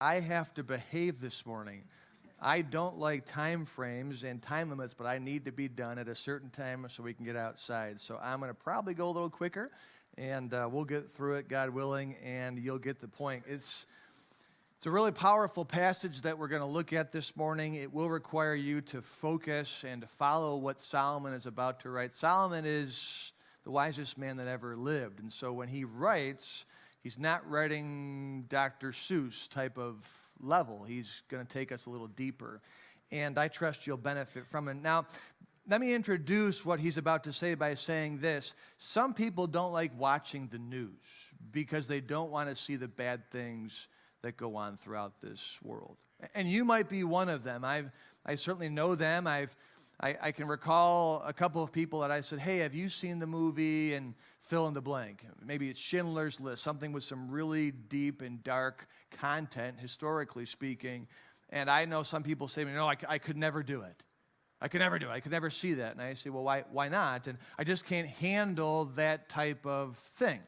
I have to behave this morning. I don't like time frames and time limits, but I need to be done at a certain time so we can get outside. So I'm going to probably go a little quicker, and we'll get through it, God willing, and you'll get the point. It's a really powerful passage that we're going to look at this morning. It will require you to focus and to follow what Solomon is about to write. Solomon is the wisest man that ever lived, and so when he writes, he's not writing Dr. Seuss type of level. He's going to take us a little deeper, and I trust you'll benefit from it. Now, let me introduce what he's about to say by saying this. Some people don't like watching the news because they don't want to see the bad things that go on throughout this world. And you might be one of them. I certainly know them. I can recall a couple of people that I said, hey, have you seen the movie? And fill in the blank. Maybe it's Schindler's List, something with some really deep and dark content, historically speaking. And I know some people say to me, no, I could never do it. I could never do it. I could never see that. And I say, well, why not? And I just can't handle that type of thing.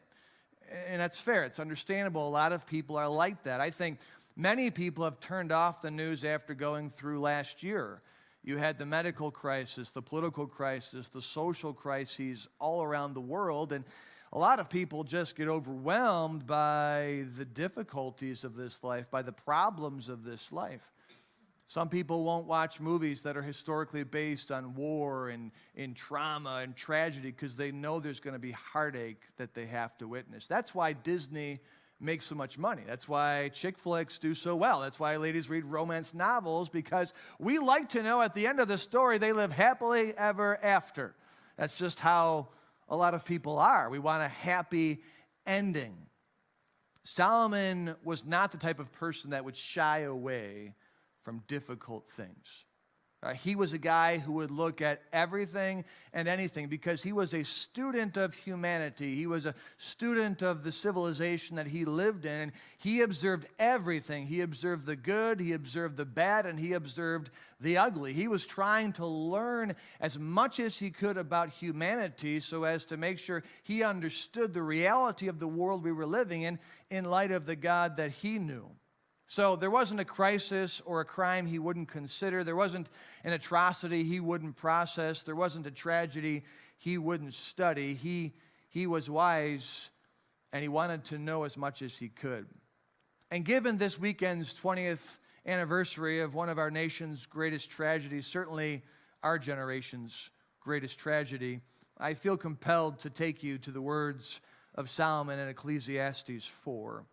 And that's fair. It's understandable. A lot of people are like that. I think many people have turned off the news after going through last year. You had the medical crisis, the political crisis, the social crises all around the world, and a lot of people just get overwhelmed by the difficulties of this life, by the problems of this life. Some people won't watch movies that are historically based on war and in trauma and tragedy because they know there's going to be heartache that they have to witness. That's why Disney makes so much money. That's why chick flicks do so well. That's why ladies read romance novels, because we like to know at the end of the story they live happily ever after. That's just how a lot of people are. We want a happy ending. Solomon was not the type of person that would shy away from difficult things. He was a guy who would look at everything and anything because he was a student of humanity. He was a student of the civilization that he lived in. And he observed everything. He observed the good, he observed the bad, and he observed the ugly. He was trying to learn as much as he could about humanity so as to make sure he understood the reality of the world we were living in light of the God that he knew. So there wasn't a crisis or a crime he wouldn't consider. There wasn't an atrocity he wouldn't process. There wasn't a tragedy he wouldn't study. He was wise, and he wanted to know as much as he could. And given this weekend's 20th anniversary of one of our nation's greatest tragedies, certainly our generation's greatest tragedy, I feel compelled to take you to the words of Solomon in Ecclesiastes 4.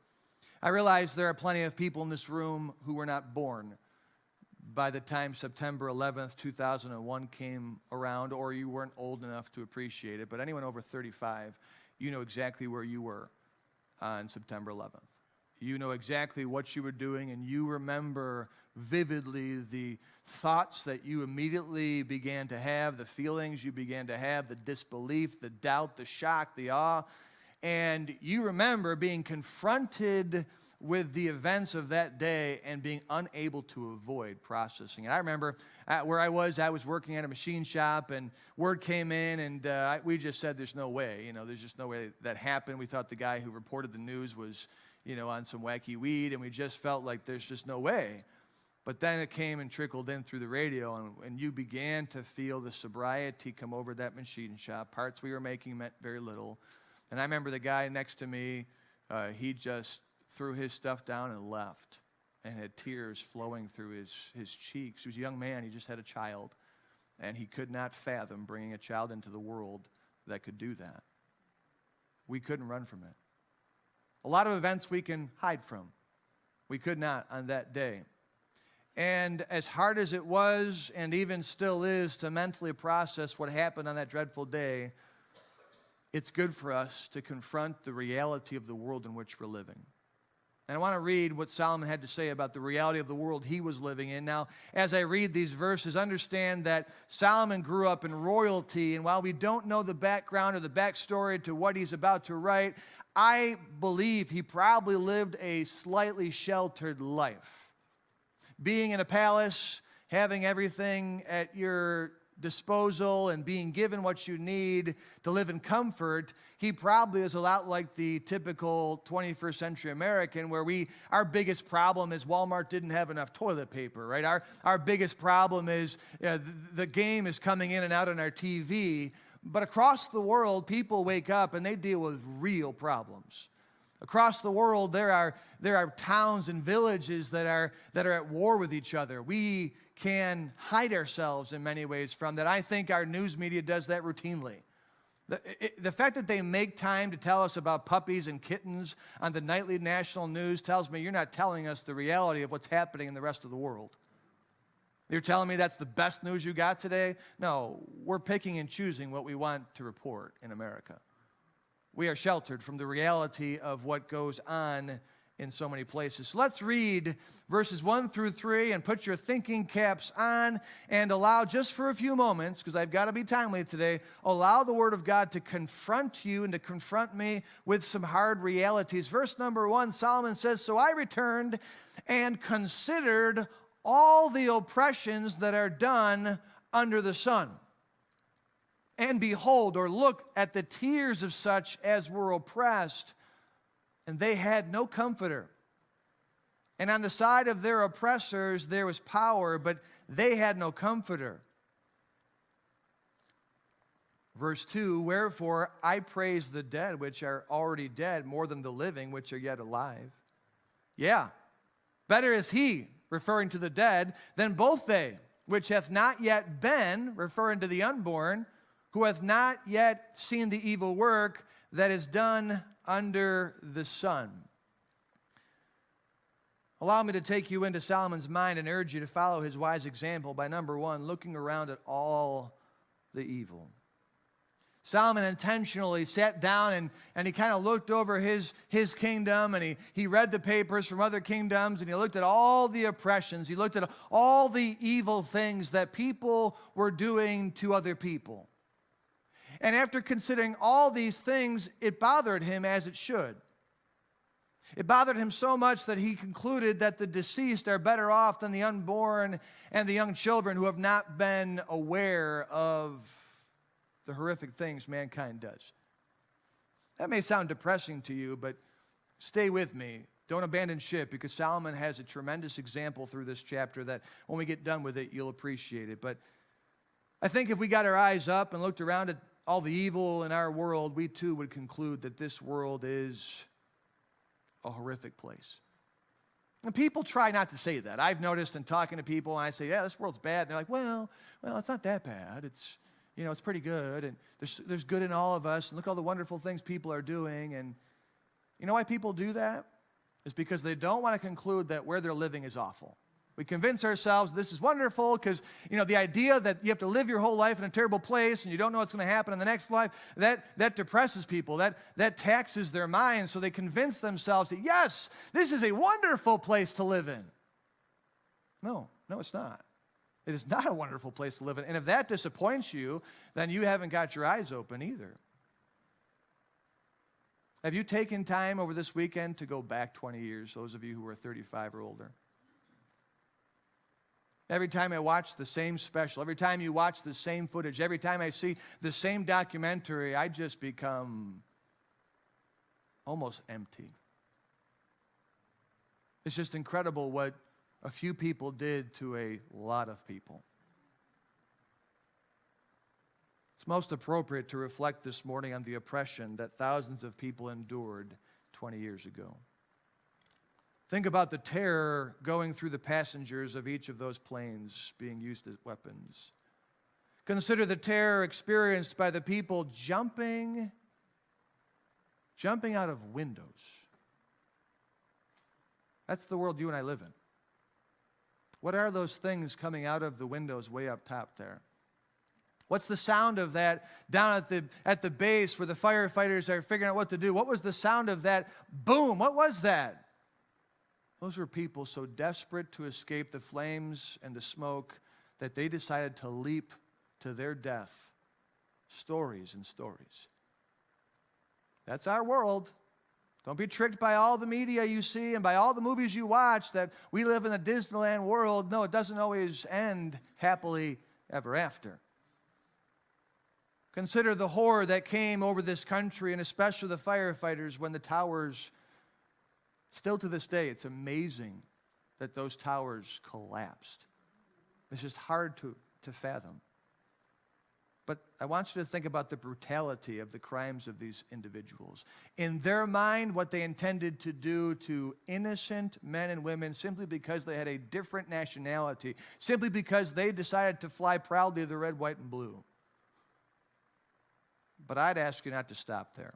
I realize there are plenty of people in this room who were not born by the time September 11th, 2001 came around, or you weren't old enough to appreciate it. But anyone over 35, you know exactly where you were on September 11th. You know exactly what you were doing, and you remember vividly the thoughts that you immediately began to have, the feelings you began to have, the disbelief, the doubt, the shock, the awe. And you remember being confronted with the events of that day and being unable to avoid processing. And I remember where I was working at a machine shop, and word came in, and we just said, there's no way. There's just no way that happened. We thought the guy who reported the news was, on some wacky weed, and we just felt like there's just no way. But then it came and trickled in through the radio, and you began to feel the sobriety come over that machine shop. Parts we were making meant very little. And I remember the guy next to me, he just threw his stuff down and left and had tears flowing through his cheeks. He was a young man. He just had a child, and he could not fathom bringing a child into the world that could do that. We couldn't run from it. A lot of events we can hide from. We could not on that day. And as hard as it was, and even still is, to mentally process what happened on that dreadful day, it's good for us to confront the reality of the world in which we're living. And I want to read what Solomon had to say about the reality of the world he was living in. Now, as I read these verses, understand that Solomon grew up in royalty, and while we don't know the background or the backstory to what he's about to write, I believe he probably lived a slightly sheltered life. Being in a palace, having everything at your disposal and being given what you need to live in comfort, he probably is a lot like the typical 21st century American, where our biggest problem is Walmart didn't have enough toilet paper, right? Our biggest problem is the game is coming in and out on our TV. But across the world, people wake up and they deal with real problems. Across the world, there are towns and villages that are at war with each other. We can hide ourselves in many ways from that. I think our news media does that routinely. The fact that they make time to tell us about puppies and kittens on the nightly national news tells me you're not telling us the reality of what's happening in the rest of the world. You're telling me that's the best news you got today? No, we're picking and choosing what we want to report in America. We are sheltered from the reality of what goes on in so many places. So let's read verses 1 through 3 and put your thinking caps on and allow, just for a few moments, because I've got to be timely today, allow the Word of God to confront you and to confront me with some hard realities. Verse number 1, Solomon says, "So I returned and considered all the oppressions that are done under the sun. And behold," or look at the tears of such as were oppressed, and they had no comforter. And on the side of their oppressors there was power, but they had no comforter. Verse 2, "Wherefore I praise the dead which are already dead more than the living which are yet alive. Yeah, better is he," referring to the dead, "than both they, which hath not yet been," referring to the unborn, "who hath not yet seen the evil work that is done under the sun." Allow me to take you into Solomon's mind and urge you to follow his wise example by, number 1, looking around at all the evil. Solomon intentionally sat down and he kind of looked over his kingdom, and he read the papers from other kingdoms, and he looked at all the oppressions. He looked at all the evil things that people were doing to other people. And after considering all these things, it bothered him, as it should. It bothered him so much that he concluded that the deceased are better off than the unborn and the young children who have not been aware of the horrific things mankind does. That may sound depressing to you, but stay with me. Don't abandon ship, because Solomon has a tremendous example through this chapter that when we get done with it, you'll appreciate it. But I think if we got our eyes up and looked around at all the evil in our world, we too would conclude that this world is a horrific place. And people try not to say that. I've noticed in talking to people, and I say, "Yeah, this world's bad." And they're like, well, it's not that bad. It's pretty good, and there's good in all of us, and look at all the wonderful things people are doing. And you know why people do that? It's because they don't want to conclude that where they're living is awful. We convince ourselves this is wonderful because, the idea that you have to live your whole life in a terrible place and you don't know what's going to happen in the next life, that depresses people. That taxes their minds, so they convince themselves that, yes, this is a wonderful place to live in. No, it's not. It is not a wonderful place to live in. And if that disappoints you, then you haven't got your eyes open either. Have you taken time over this weekend to go back 20 years, those of you who are 35 or older? Every time I watch the same special, every time you watch the same footage, every time I see the same documentary, I just become almost empty. It's just incredible what a few people did to a lot of people. It's most appropriate to reflect this morning on the oppression that thousands of people endured 20 years ago. Think about the terror going through the passengers of each of those planes being used as weapons. Consider the terror experienced by the people jumping out of windows. That's the world you and I live in. What are those things coming out of the windows way up top there? What's the sound of that down at the base where the firefighters are figuring out what to do? What was the sound of that boom? What was that? Those were people so desperate to escape the flames and the smoke that they decided to leap to their death. Stories and stories. That's our world. Don't be tricked by all the media you see and by all the movies you watch that we live in a Disneyland world. No, it doesn't always end happily ever after. Consider the horror that came over this country, and especially the firefighters, when the towers, still to this day, it's amazing that those towers collapsed. It's just hard to fathom. But I want you to think about the brutality of the crimes of these individuals. In their mind, what they intended to do to innocent men and women simply because they had a different nationality, simply because they decided to fly proudly the red, white, and blue. But I'd ask you not to stop there.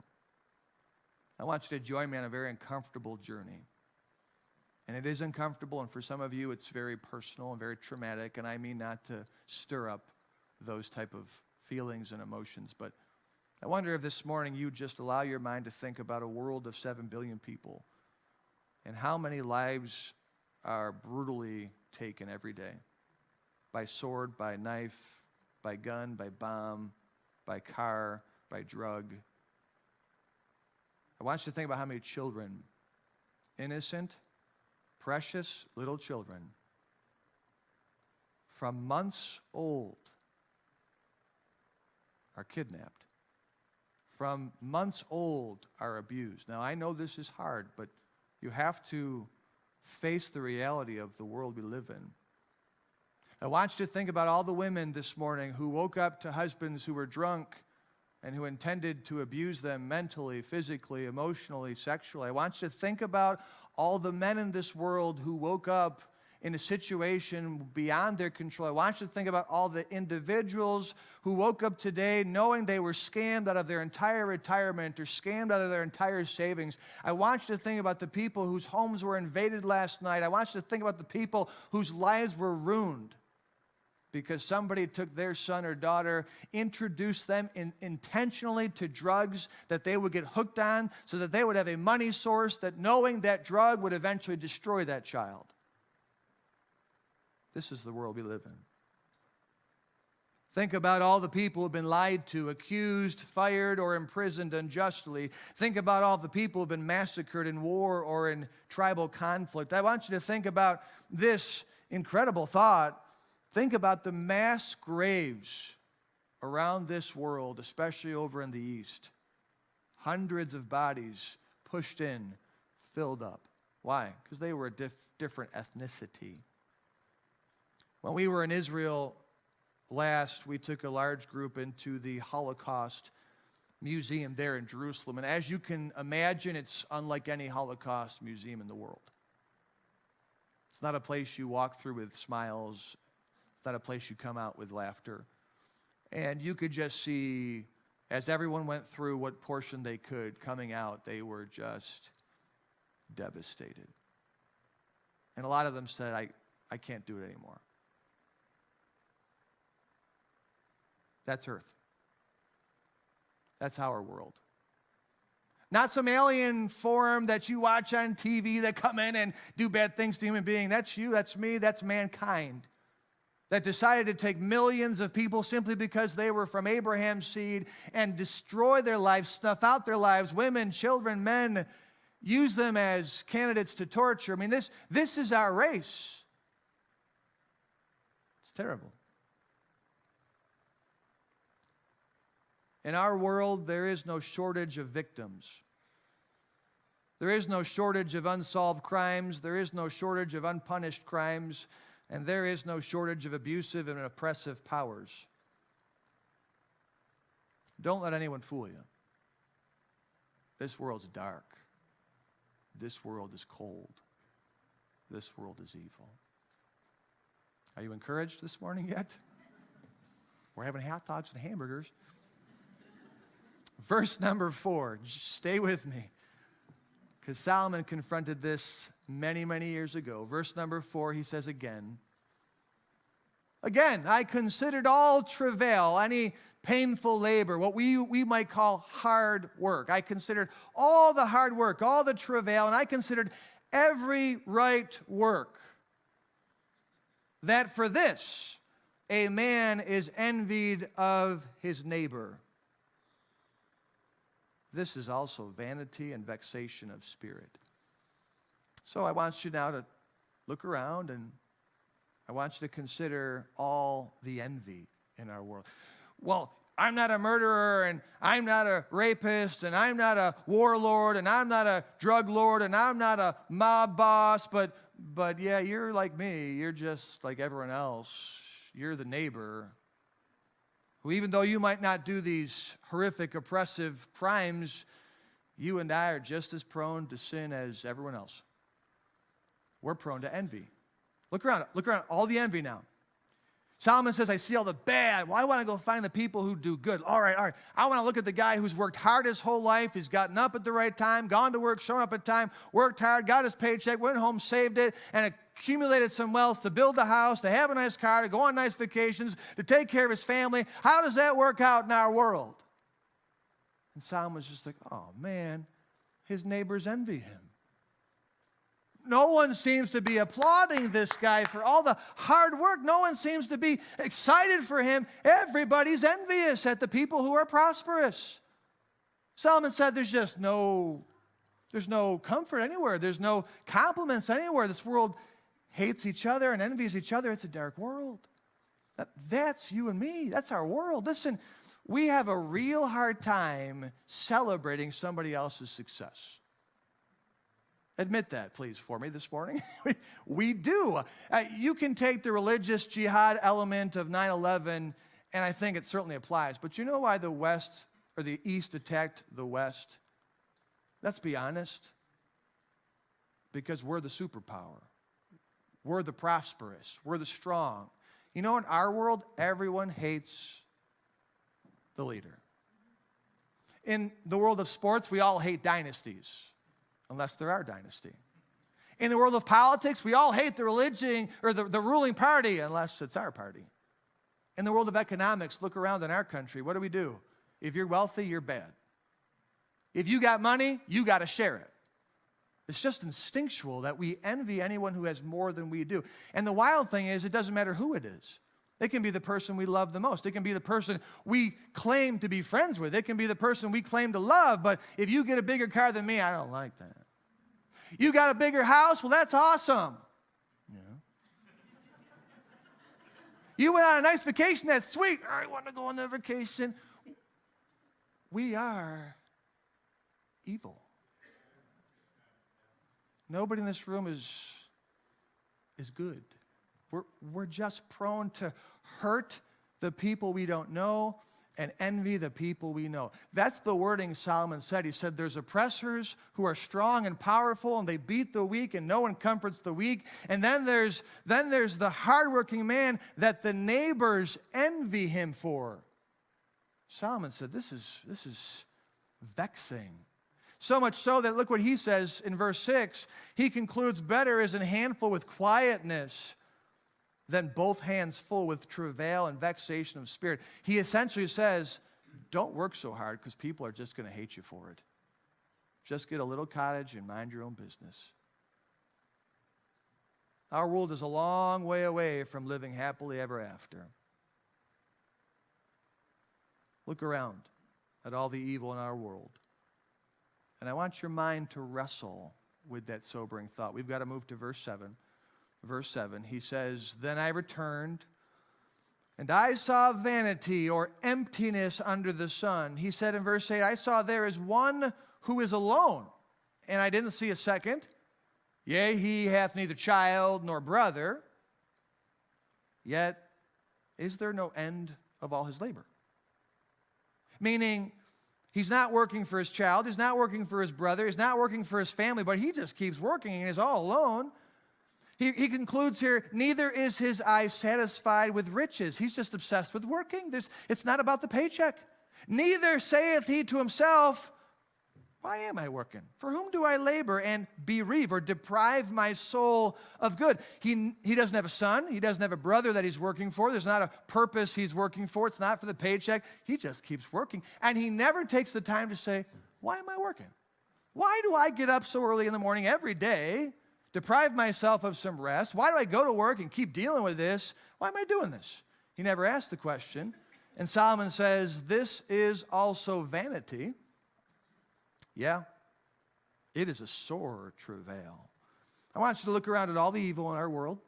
I want you to join me on a very uncomfortable journey. And it is uncomfortable, and for some of you, it's very personal and very traumatic, and I mean not to stir up those type of feelings and emotions, but I wonder if this morning you just allow your mind to think about a world of 7 billion people and how many lives are brutally taken every day by sword, by knife, by gun, by bomb, by car, by drug. I want you to think about how many children, innocent, precious little children, from months old, are kidnapped. From months old are abused. Now, I know this is hard, but you have to face the reality of the world we live in. I want you to think about all the women this morning who woke up to husbands who were drunk and who intended to abuse them mentally, physically, emotionally, sexually. I want you to think about all the men in this world who woke up in a situation beyond their control. I want you to think about all the individuals who woke up today knowing they were scammed out of their entire retirement or scammed out of their entire savings. I want you to think about the people whose homes were invaded last night. I want you to think about the people whose lives were ruined because somebody took their son or daughter, introduced them intentionally to drugs that they would get hooked on so that they would have a money source, that knowing that drug would eventually destroy that child. This is the world we live in. Think about all the people who have been lied to, accused, fired, or imprisoned unjustly. Think about all the people who have been massacred in war or in tribal conflict. I want you to think about this incredible thought. Think about the mass graves around this world, especially over in the East. Hundreds of bodies pushed in, filled up. Why? Because they were a different ethnicity. When we were in Israel last, we took a large group into the Holocaust Museum there in Jerusalem. And as you can imagine, it's unlike any Holocaust museum in the world. It's not a place you walk through with smiles. It's not a place you come out with laughter. And you could just see, as everyone went through what portion they could, coming out, they were just devastated. And a lot of them said, I can't do it anymore. That's Earth. That's our world. Not some alien form that you watch on TV that come in and do bad things to human beings. That's you, that's me, that's mankind that decided to take millions of people simply because they were from Abraham's seed and destroy their lives, snuff out their lives, women, children, men, use them as candidates to torture. I mean, this is our race. It's terrible. In our world, there is no shortage of victims. There is no shortage of unsolved crimes. There is no shortage of unpunished crimes. And there is no shortage of abusive and oppressive powers. Don't let anyone fool you. This world's dark. This world is cold. This world is evil. Are you encouraged this morning yet? We're having hot dogs and hamburgers. Verse number 4, stay with me, because Solomon confronted this many, many years ago. Verse number 4, he says again, I considered all travail, any painful labor, what we might call hard work. I considered all the hard work, all the travail, and I considered every right work, that for this a man is envied of his neighbor. This is also vanity and vexation of spirit. So I want you now to look around, and I want you to consider all the envy in our world. Well, I'm not a murderer, and I'm not a rapist, and I'm not a warlord, and I'm not a drug lord, and I'm not a mob boss, but yeah, you're like me. You're just like everyone else. You're the neighbor who, even though you might not do these horrific, oppressive crimes, you and I are just as prone to sin as everyone else. We're prone to envy. Look around all the envy now. Solomon says, I see all the bad. Well, I want to go find the people who do good. All right. I want to look at the guy who's worked hard his whole life. He's gotten up at the right time, gone to work, shown up at time, worked hard, got his paycheck, went home, saved it, and accumulated some wealth to build a house, to have a nice car, to go on nice vacations, to take care of his family. How does that work out in our world? And Solomon's just like, oh, man, his neighbors envy him. No one seems to be applauding this guy for all the hard work. No one seems to be excited for him. Everybody's envious at the people who are prosperous. Solomon said there's no comfort anywhere. There's no compliments anywhere. This world hates each other and envies each other. It's a dark world. That's you and me. That's our world. Listen, we have a real hard time celebrating somebody else's success. Admit that, please, for me this morning. We do. You can take the religious jihad element of 9/11, and I think it certainly applies. But you know why the West or the East attacked the West? Let's be honest. Because we're the superpower. We're the prosperous. We're the strong. You know, in our world, everyone hates the leader. In the world of sports, we all hate dynasties. Unless they're our dynasty. In the world of politics, we all hate the religion or the ruling party unless it's our party. In the world of economics, look around in our country. What do? If you're wealthy, you're bad. If you got money, you got to share it. It's just instinctual that we envy anyone who has more than we do. And the wild thing is, it doesn't matter who it is. It can be the person we love the most. It can be the person we claim to be friends with. It can be the person we claim to love. But if you get a bigger car than me, I don't like that. You got a bigger house? Well, that's awesome. Yeah. You went on a nice vacation? That's sweet. I want to go on that vacation. We are evil. Nobody in this room is good. We're just prone to hurt the people we don't know and envy the people we know. That's the wording Solomon said. He said there's oppressors who are strong and powerful, and they beat the weak, and no one comforts the weak. And then there's the hardworking man that the neighbors envy him for. Solomon said this is vexing. So much so that look what he says in verse 6. He concludes, better is an handful with quietness than both hands full with travail and vexation of spirit. He essentially says, don't work so hard because people are just going to hate you for it. Just get a little cottage and mind your own business. Our world is a long way away from living happily ever after. Look around at all the evil in our world. And I want your mind to wrestle with that sobering thought. We've got to move to verse 7. Verse 7, he says, then I returned, and I saw vanity or emptiness under the sun. He said in verse 8, I saw there is one who is alone, and I didn't see a second. Yea, he hath neither child nor brother, yet is there no end of all his labor? Meaning, he's not working for his child, he's not working for his brother, he's not working for his family, but he just keeps working and is all alone. He concludes here, neither is his eye satisfied with riches. He's just obsessed with working. It's not about the paycheck. Neither saith he to himself, why am I working? For whom do I labor and bereave or deprive my soul of good? He doesn't have a son. He doesn't have a brother that he's working for. There's not a purpose he's working for. It's not for the paycheck. He just keeps working. And he never takes the time to say, why am I working? Why do I get up so early in the morning every day, deprive myself of some rest? Why do I go to work and keep dealing with this? Why am I doing this? He never asked the question. And Solomon says, this is also vanity. Yeah, it is a sore travail. I want you to look around at all the evil in our world.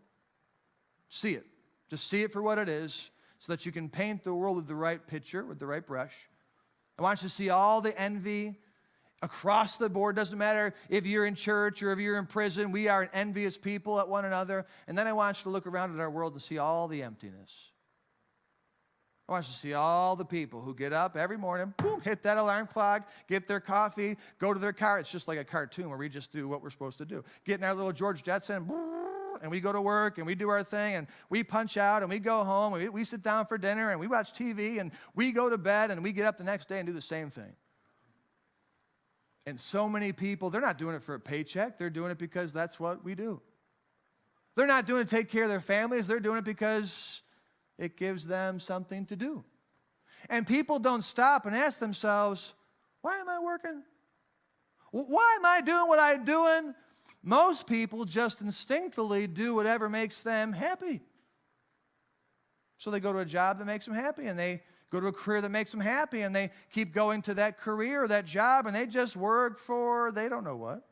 See it. Just see it for what it is. so that you can paint the world with the right picture, with the right brush. I want you to see all the envy across the board. Doesn't matter if you're in church or if you're in prison. We are an envious people at one another. And then I want you to look around at our world and see all the emptiness. I want you to see all the people who get up every morning, boom, hit that alarm clock, get their coffee, go to their car. It's just like a cartoon where we just do what we're supposed to do. Get in our little George Jetson, and we go to work, and we do our thing, and we punch out, and we go home, and we sit down for dinner, and we watch TV, and we go to bed, and we get up the next day and do the same thing. And so many people, they're not doing it for a paycheck. They're doing it because that's what we do. They're not doing it to take care of their families. They're doing it because it gives them something to do. And people don't stop and ask themselves, why am I working? Why am I doing what I'm doing? Most people just instinctively do whatever makes them happy. So they go to a job that makes them happy, and they go to a career that makes them happy, and they keep going to that career or that job, and they just work for they don't know what.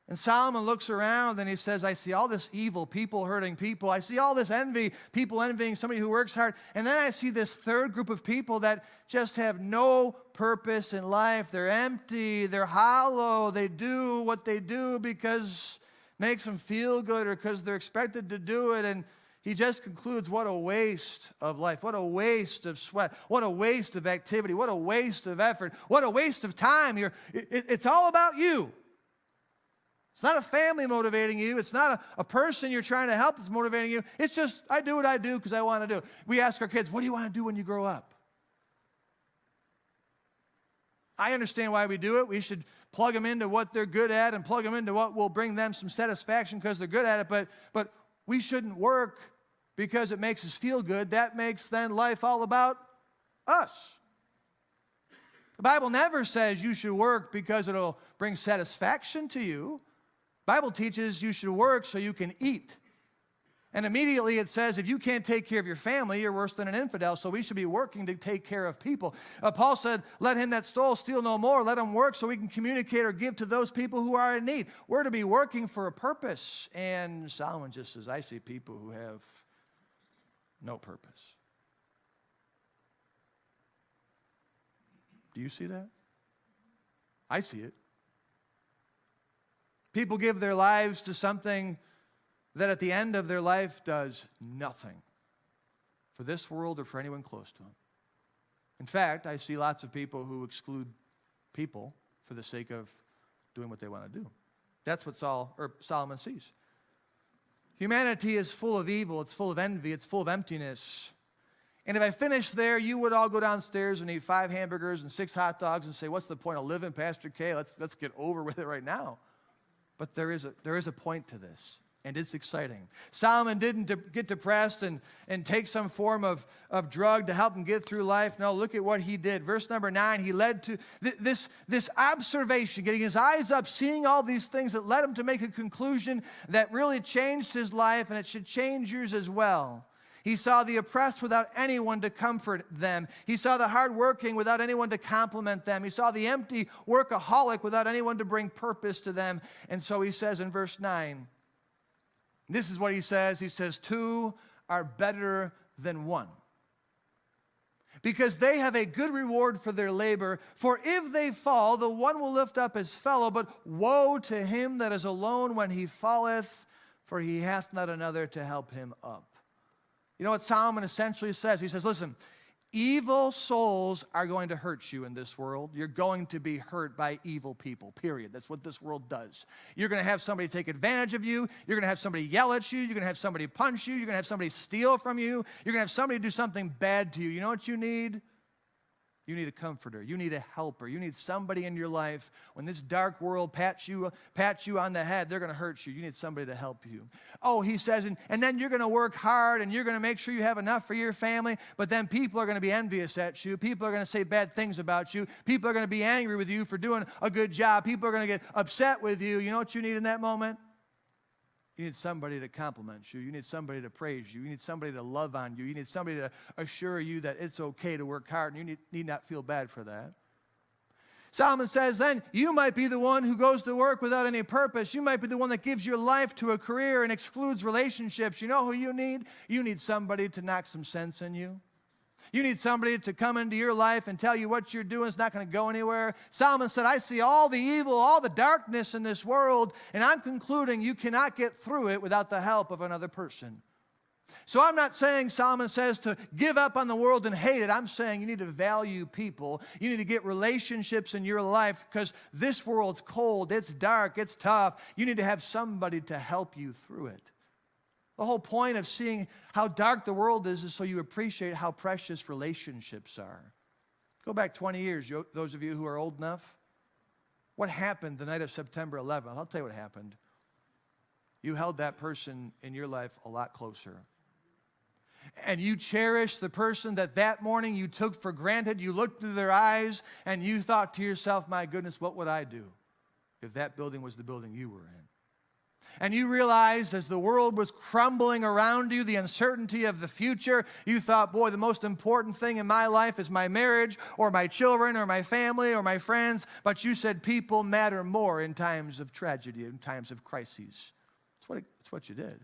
And Solomon looks around and he says, I see all this evil, people hurting people. I see all this envy, people envying somebody who works hard. And then I see this third group of people that just have no purpose in life. They're empty, they're hollow. They do what they do because it makes them feel good or because they're expected to do it. And he just concludes, what a waste of life, what a waste of sweat, what a waste of activity, what a waste of effort, what a waste of time. It's all about you. It's not a family motivating you. It's not a person you're trying to help that's motivating you. It's just, I do what I do because I want to do it. We ask our kids, what do you want to do when you grow up? I understand why we do it. We should plug them into what they're good at and plug them into what will bring them some satisfaction because they're good at it. But we shouldn't work because it makes us feel good. That makes then life all about us. The Bible never says you should work because it'll bring satisfaction to you. The Bible teaches you should work so you can eat. And immediately it says if you can't take care of your family, you're worse than an infidel, so we should be working to take care of people. Paul said, let him that stole steal no more. Let him work so we can communicate or give to those people who are in need. We're to be working for a purpose. And Solomon just says, I see people who have no purpose. Do you see that? I see it. People give their lives to something that at the end of their life does nothing for this world or for anyone close to them. In fact, I see lots of people who exclude people for the sake of doing what they want to do. That's what Solomon sees. Humanity is full of evil. It's full of envy. It's full of emptiness. And if I finished there, you would all go downstairs and eat 5 hamburgers and 6 hot dogs and say, what's the point of living, Pastor K? Let's get over with it right now. But there is a point to this, and it's exciting. Solomon didn't get depressed and take some form of drug to help him get through life. No, look at what he did. Verse number 9, he led to this observation, getting his eyes up, seeing all these things that led him to make a conclusion that really changed his life, and it should change yours as well. He saw the oppressed without anyone to comfort them. He saw the hardworking without anyone to compliment them. He saw the empty workaholic without anyone to bring purpose to them. And so he says in verse 9, this is what he says. He says, 2 are better than 1, because they have a good reward for their labor. For if they fall, the one will lift up his fellow. But woe to him that is alone when he falleth, for he hath not another to help him up. You know what Solomon essentially says? He says, listen, evil souls are going to hurt you in this world. You're going to be hurt by evil people, period. That's what this world does. You're going to have somebody take advantage of you. You're going to have somebody yell at you. You're going to have somebody punch you. You're going to have somebody steal from you. You're going to have somebody do something bad to you. You know what you need? You need a comforter. You need a helper. You need somebody in your life. When this dark world pats you on the head, they're going to hurt you. You need somebody to help you. Oh, he says, and then you're going to work hard, and you're going to make sure you have enough for your family, but then people are going to be envious at you. People are going to say bad things about you. People are going to be angry with you for doing a good job. People are going to get upset with you. You know what you need in that moment? You need somebody to compliment you. You need somebody to praise you. You need somebody to love on you. You need somebody to assure you that it's okay to work hard, and you need not feel bad for that. Solomon says then, you might be the one who goes to work without any purpose. You might be the one that gives your life to a career and excludes relationships. You know who you need? You need somebody to knock some sense in you. You need somebody to come into your life and tell you what you're doing is not going to go anywhere. Solomon said, I see all the evil, all the darkness in this world, and I'm concluding you cannot get through it without the help of another person. So I'm not saying, Solomon says, to give up on the world and hate it. I'm saying you need to value people. You need to get relationships in your life because this world's cold, it's dark, it's tough. You need to have somebody to help you through it. The whole point of seeing how dark the world is so you appreciate how precious relationships are. Go back 20 years, those of you who are old enough. What happened the night of September 11th? I'll tell you what happened. You held that person in your life a lot closer. And you cherished the person that morning you took for granted. You looked into their eyes and you thought to yourself, my goodness, what would I do if that building was the building you were in? And you realized as the world was crumbling around you, the uncertainty of the future, you thought, boy, the most important thing in my life is my marriage or my children or my family or my friends. But you said people matter more in times of tragedy, in times of crises. That's what you did.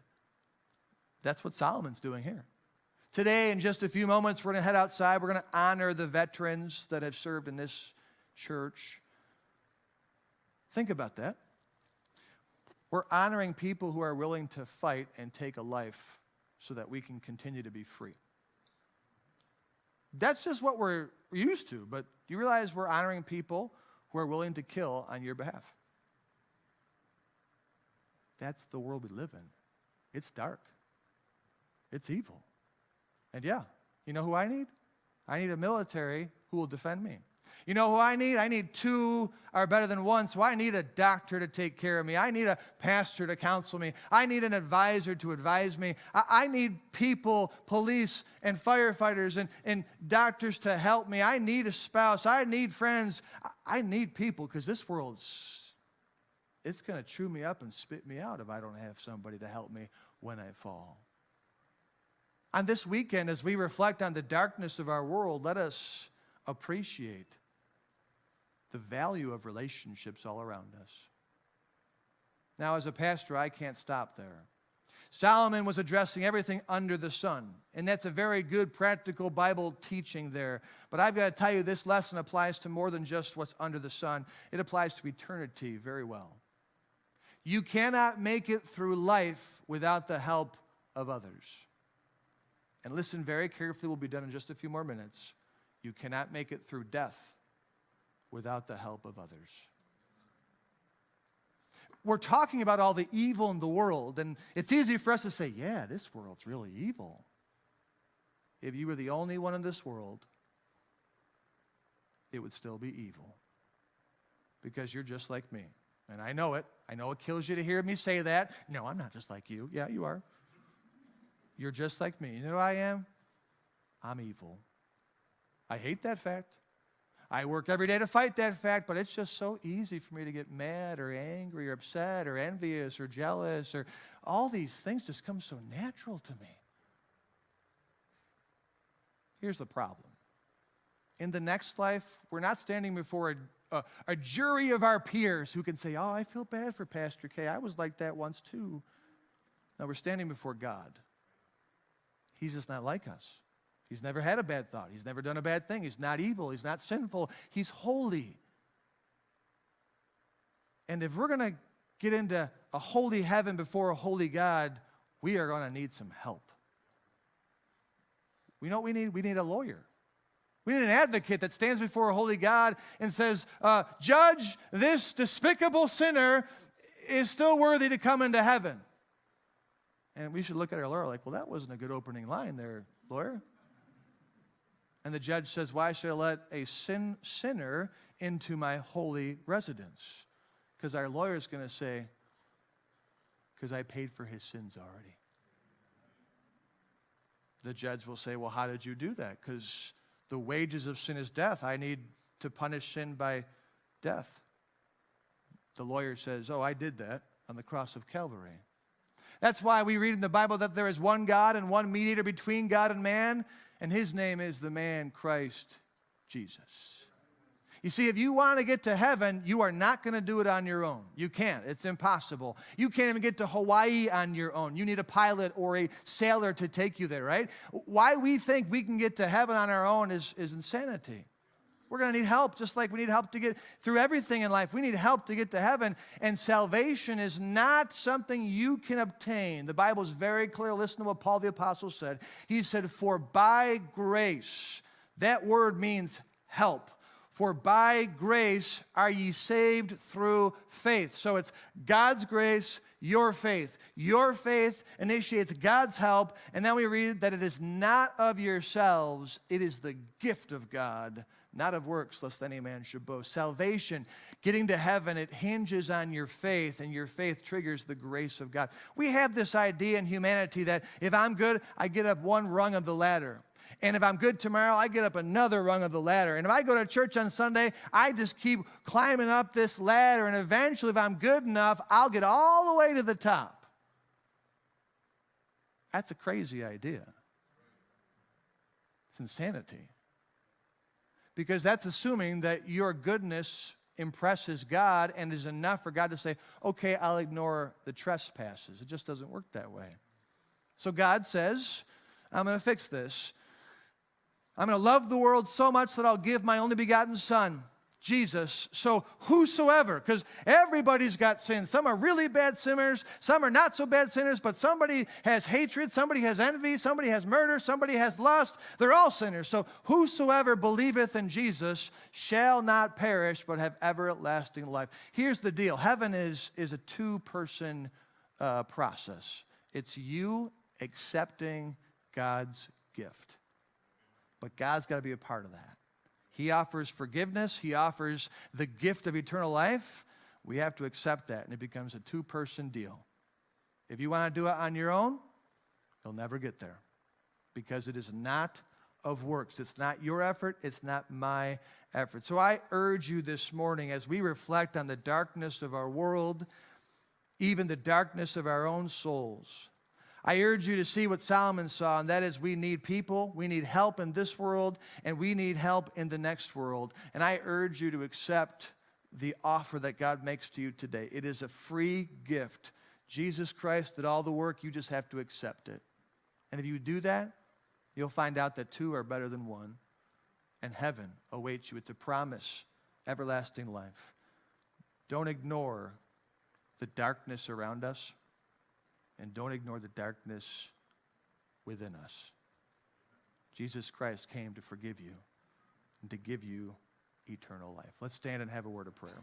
That's what Solomon's doing here. Today, in just a few moments, we're going to head outside. We're going to honor the veterans that have served in this church. Think about that. We're honoring people who are willing to fight and take a life so that we can continue to be free. That's just what we're used to, but do you realize we're honoring people who are willing to kill on your behalf? That's the world we live in. It's dark. It's evil. And yeah, you know who I need? I need a military who will defend me. You know who I need? I need two are better than one, so I need a doctor to take care of me. I need a pastor to counsel me. I need an advisor to advise me. I need people, police and firefighters and doctors to help me. I need a spouse. I need friends. I need people because this world's, it's going to chew me up and spit me out if I don't have somebody to help me when I fall. On this weekend, as we reflect on the darkness of our world, let us appreciate the value of relationships all around us. Now, as a pastor, I can't stop there. Solomon was addressing everything under the sun, and that's a very good practical Bible teaching there. But I've got to tell you, this lesson applies to more than just what's under the sun. It applies to eternity very well. You cannot make it through life without the help of others. And listen very carefully, we'll be done in just a few more minutes. You cannot make it through death without the help of others. We're talking about all the evil in the world, and it's easy for us to say, yeah, this world's really evil. If you were the only one in this world, it would still be evil because you're just like me. And I know it. I know it kills you to hear me say that. No, I'm not just like you. Yeah, you are. You're just like me. You know who I am? I'm evil. I hate that fact. I work every day to fight that fact, but it's just so easy for me to get mad or angry or upset or envious or jealous or all these things just come so natural to me. Here's the problem. In the next life, we're not standing before a jury of our peers who can say, oh, I feel bad for Pastor K. I was like that once too. No, we're standing before God. He's just not like us. He's never had a bad thought. He's never done a bad thing. He's not evil. He's not sinful. He's holy. And if we're going to get into a holy heaven before a holy God, we are going to need some help. We know what we need? We need a lawyer. We need an advocate that stands before a holy God and says, Judge, this despicable sinner is still worthy to come into heaven. And we should look at our lawyer like, well, that wasn't a good opening line there, lawyer. And the judge says, why should I let a sinner into my holy residence? Because our lawyer is going to say, because I paid for his sins already. The judge will say, well, how did you do that? Because the wages of sin is death. I need to punish sin by death. The lawyer says, oh, I did that on the cross of Calvary. That's why we read in the Bible that there is one God and one mediator between God and man, and his name is the man Christ Jesus. You see, if you want to get to heaven, you are not going to do it on your own. You can't. It's impossible. You can't even get to Hawaii on your own. You need a pilot or a sailor to take you there, right? Why we think we can get to heaven on our own is insanity. We're going to need help, just like we need help to get through everything in life. We need help to get to heaven, and salvation is not something you can obtain. The Bible is very clear. Listen to what Paul the Apostle said. He said, for by grace, that word means help. For by grace are ye saved through faith. So it's God's grace, your faith. Your faith initiates God's help, and then we read that it is not of yourselves, it is the gift of God, not of works, lest any man should boast. Salvation, getting to heaven, it hinges on your faith, and your faith triggers the grace of God. We have this idea in humanity that if I'm good, I get up one rung of the ladder. And if I'm good tomorrow, I get up another rung of the ladder. And if I go to church on Sunday, I just keep climbing up this ladder. And eventually, if I'm good enough, I'll get all the way to the top. That's a crazy idea. It's insanity. Because that's assuming that your goodness impresses God and is enough for God to say, okay, I'll ignore the trespasses. It just doesn't work that way. So God says, I'm going to fix this. I'm going to love the world so much that I'll give my only begotten Son, Jesus. So whosoever, because everybody's got sin. Some are really bad sinners. Some are not so bad sinners, but somebody has hatred. Somebody has envy. Somebody has murder. Somebody has lust. They're all sinners. So whosoever believeth in Jesus shall not perish, but have everlasting life. Here's the deal. Heaven is a two-person process. It's you accepting God's gift. But God's got to be a part of that. He offers forgiveness. He offers the gift of eternal life. We have to accept that, and it becomes a two-person deal. If you want to do it on your own, you'll never get there because it is not of works. It's not your effort. It's not my effort. So I urge you this morning, as we reflect on the darkness of our world, even the darkness of our own souls, I urge you to see what Solomon saw, and that is we need people, we need help in this world, and we need help in the next world. And I urge you to accept the offer that God makes to you today. It is a free gift. Jesus Christ did all the work, you just have to accept it. And if you do that, you'll find out that two are better than one, and heaven awaits you. It's a promise, everlasting life. Don't ignore the darkness around us. And don't ignore the darkness within us. Jesus Christ came to forgive you and to give you eternal life. Let's stand and have a word of prayer.